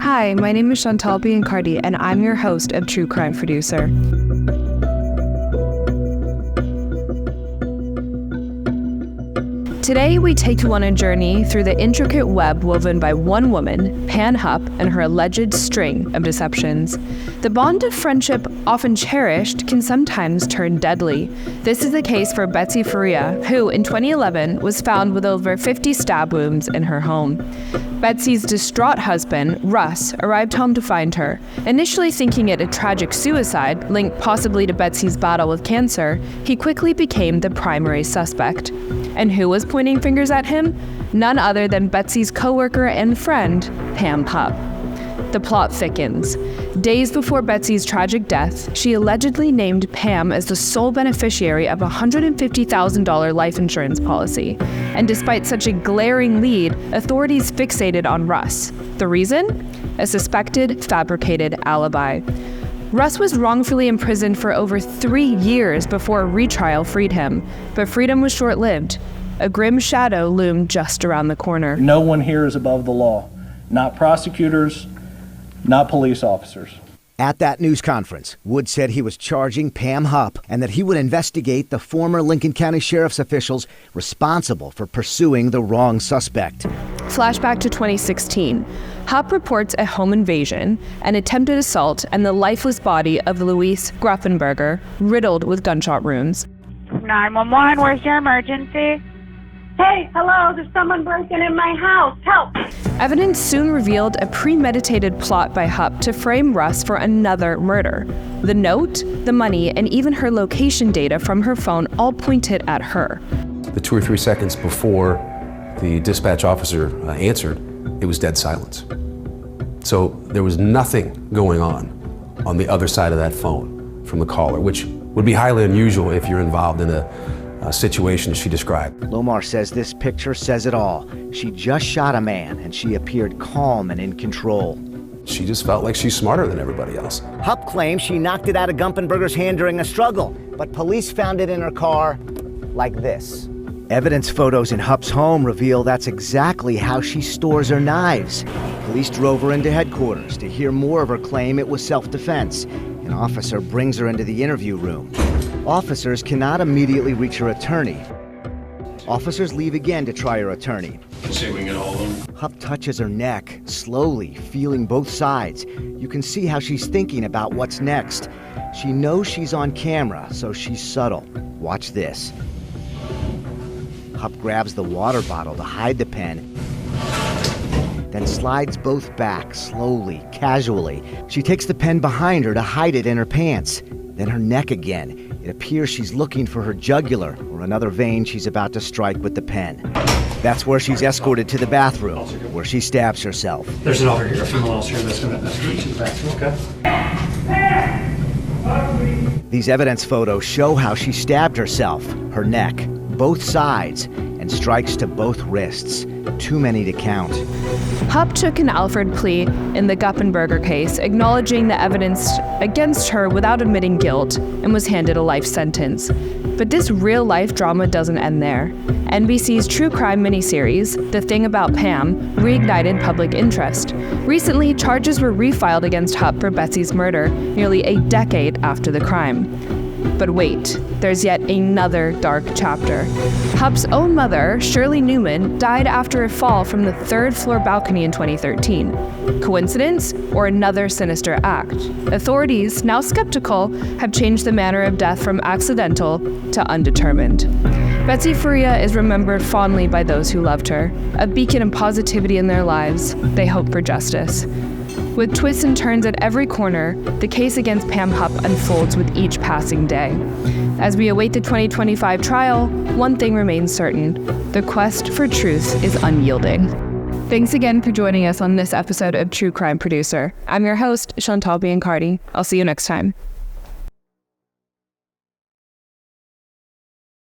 Hi, my name is Chantal Biancardi, and I'm your host of True Crime Producer. Today, we take you on a journey through the intricate web woven by one woman, Pam Hupp, and her alleged string of deceptions. The bond of friendship, often cherished, can sometimes turn deadly. This is the case for Betsy Faria, who, in 2011, was found with over 50 stab wounds in her home. Betsy's distraught husband, Russ, arrived home to find her. Initially thinking it a tragic suicide, linked possibly to Betsy's battle with cancer, he quickly became the primary suspect. And who was pointing fingers at him? None other than Betsy's coworker and friend, Pam Hupp. The plot thickens. Days before Betsy's tragic death, she allegedly named Pam as the sole beneficiary of a $150,000 life insurance policy. And despite such a glaring lead, authorities fixated on Russ. The reason? A suspected fabricated alibi. Russ was wrongfully imprisoned for over 3 years before a retrial freed him, but freedom was short-lived. A grim shadow loomed just around the corner. No one here is above the law. Not prosecutors, not police officers. At that news conference, Wood said he was charging Pam Hupp and that he would investigate the former Lincoln County Sheriff's officials responsible for pursuing the wrong suspect. Flashback to 2016. Hupp reports a home invasion, an attempted assault, and the lifeless body of Louise Gruffenberger, riddled with gunshot wounds. 911, where's your emergency? Hey, hello, there's someone breaking in my house. Help! Evidence soon revealed a premeditated plot by Hupp to frame Russ for another murder. The note, the money, and even her location data from her phone all pointed at her. The 2 or 3 seconds before the dispatch officer answered, it was dead silence. So there was nothing going on the other side of that phone from the caller, which would be highly unusual if you're involved in a situation she described. Lomar says this picture says it all. She just shot a man, and she appeared calm and in control. She just felt like she's smarter than everybody else. Hupp claims she knocked it out of Gumpenberger's hand during a struggle, but police found it in her car like this. Evidence photos in Hupp's home reveal that's exactly how she stores her knives. Police drove her into headquarters to hear more of her claim it was self-defense. An officer brings her into the interview room. Officers cannot immediately reach her attorney. Officers leave again to try her attorney. See if we can get all of them. Hupp touches her neck, slowly, feeling both sides. You can see how she's thinking about what's next. She knows she's on camera, so she's subtle. Watch this. Hupp grabs the water bottle to hide the pen, then slides both back, slowly, casually. She takes the pen behind her to hide it in her pants. Then her neck again. It appears she's looking for her jugular or another vein she's about to strike with the pen. That's where she's escorted to the bathroom, where she stabs herself. There's an officer here, a female officer that's going to escort you to the bathroom, okay? These evidence photos show how she stabbed herself, her neck, both sides, and strikes to both wrists. Too many to count. Hupp took an Alford plea in the Guppenberger case, acknowledging the evidence against her without admitting guilt, and was handed a life sentence. But this real-life drama doesn't end there. NBC's true crime miniseries, The Thing About Pam, reignited public interest. Recently, charges were refiled against Hupp for Betsy's murder, nearly a decade after the crime. But wait, there's yet another dark chapter. Hupp's own mother, Shirley Newman, died after a fall from the 3rd-floor balcony in 2013. Coincidence or another sinister act? Authorities, now skeptical, have changed the manner of death from accidental to undetermined. Betsy Faria is remembered fondly by those who loved her, a beacon of positivity in their lives. They hope for justice. With twists and turns at every corner, the case against Pam Hupp unfolds with each passing day. As we await the 2025 trial, one thing remains certain: the quest for truth is unyielding. Thanks again for joining us on this episode of True Crime Producer. I'm your host, Chantal Biancardi. I'll see you next time.